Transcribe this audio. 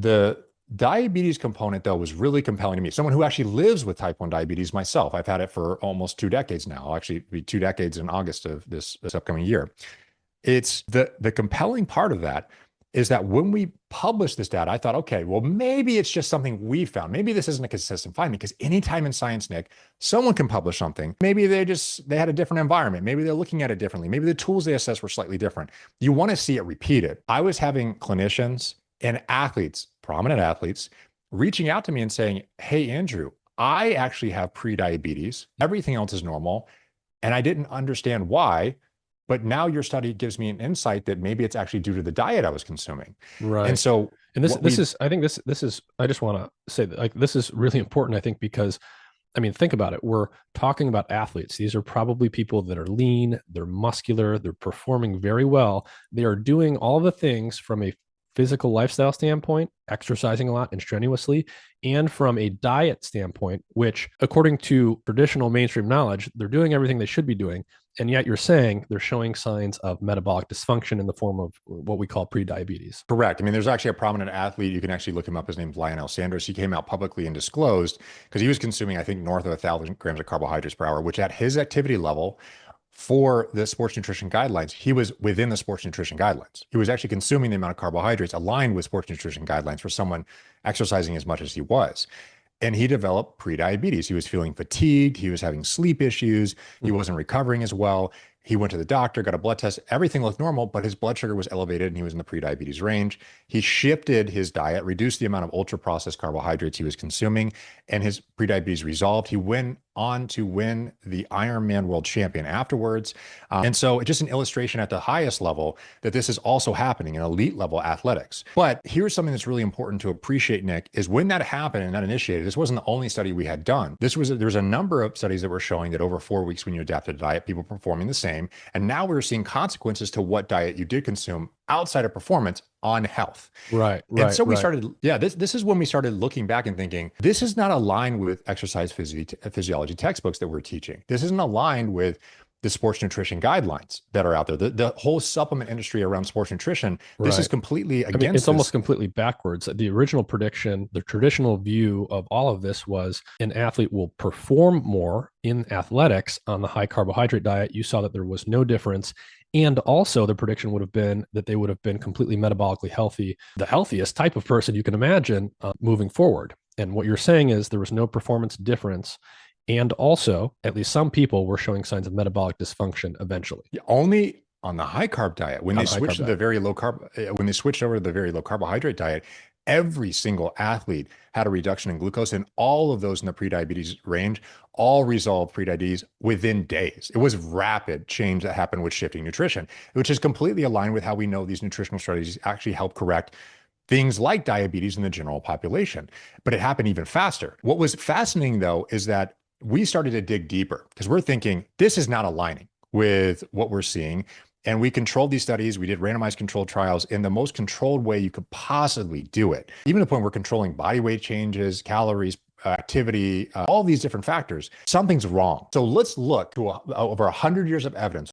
The diabetes component, though, was really compelling to me. Someone who actually lives with type 1 diabetes myself. I've had it for almost 2 decades now. I'll actually be 2 decades in August of this upcoming year. It's the compelling part of that is that when we published this data, I thought, okay, well, maybe it's just something we found. Maybe this isn't a consistent finding because anytime in science, Nick, someone can publish something. Maybe they had a different environment. Maybe they're looking at it differently. Maybe the tools they assess were slightly different. You want to see it repeated. I was having clinicians and athletes, prominent athletes, reaching out to me and saying, hey, Andrew, I actually have prediabetes. Everything else is normal. And I didn't understand why. But now your study gives me an insight that maybe it's actually due to the diet I was consuming. And Right. so And this is, I think this is, I just want to say that like this is really important, I think, because I mean, think about it. We're talking about athletes. These are probably people that are lean, they're muscular, they're performing very well. They are doing all the things from a physical lifestyle standpoint, exercising a lot and strenuously, and from a diet standpoint, which, according to traditional mainstream knowledge, they're doing everything they should be doing. And yet you're saying they're showing signs of metabolic dysfunction in the form of what we call prediabetes. correct. I mean, there's actually a prominent athlete. You can actually look him up. His name's Lionel Sanders. He came out publicly and disclosed because he was consuming, I think, north of 1,000 grams of carbohydrates per hour, which at his activity level for the sports nutrition guidelines, he was within the sports nutrition guidelines. He was actually consuming the amount of carbohydrates aligned with sports nutrition guidelines for someone exercising as much as he was. And he developed prediabetes. He was feeling fatigued. He was having sleep issues. He wasn't recovering as well. He went to the doctor, got a blood test. Everything looked normal, but his blood sugar was elevated and he was in the prediabetes range. He shifted his diet, reduced the amount of ultra processed carbohydrates he was consuming, and his prediabetes resolved. He went on to win the Ironman World Champion afterwards. And so it's just an illustration at the highest level that this is also happening in elite level athletics. But here's something that's really important to appreciate, Nick, is when that happened and that initiated, this wasn't the only study we had done. There's a number of studies that were showing that over 4 weeks when you adapted a diet, people performing the same. And now we're seeing consequences to what diet you did consume outside of performance on health. Right, And right, so we right. started, yeah, this is when we started looking back and thinking, this is not aligned with exercise physiology textbooks that we're teaching. This isn't aligned with the sports nutrition guidelines that are out there. The whole supplement industry around sports nutrition, this is Right. completely I mean, against it's almost this. completely backwards. The original prediction, the traditional view of all of this was an athlete will perform more in athletics on the high carbohydrate diet. You saw that there was no difference. And also, the prediction would have been that they would have been completely metabolically healthy, the healthiest type of person you can imagine moving forward. And what you're saying is there was no performance difference. And also, at least some people were showing signs of metabolic dysfunction eventually Only on the high carb diet, when they on the high switched carb to the diet. very low carb, when they switched over to the very low carbohydrate diet, every single athlete had a reduction in glucose, and all of those in the prediabetes range all resolved prediabetes within days. It was rapid change that happened with shifting nutrition, which is completely aligned with how we know these nutritional strategies actually help correct things like diabetes in the general population. But it happened even faster. What was fascinating, though, is that we started to dig deeper because we're thinking this is not aligning with what we're seeing. And we controlled these studies. We did randomized controlled trials in the most controlled way you could possibly do it. Even to the point we're controlling body weight changes, calories, activity, all these different factors. Something's wrong. So let's look to over 100 years of evidence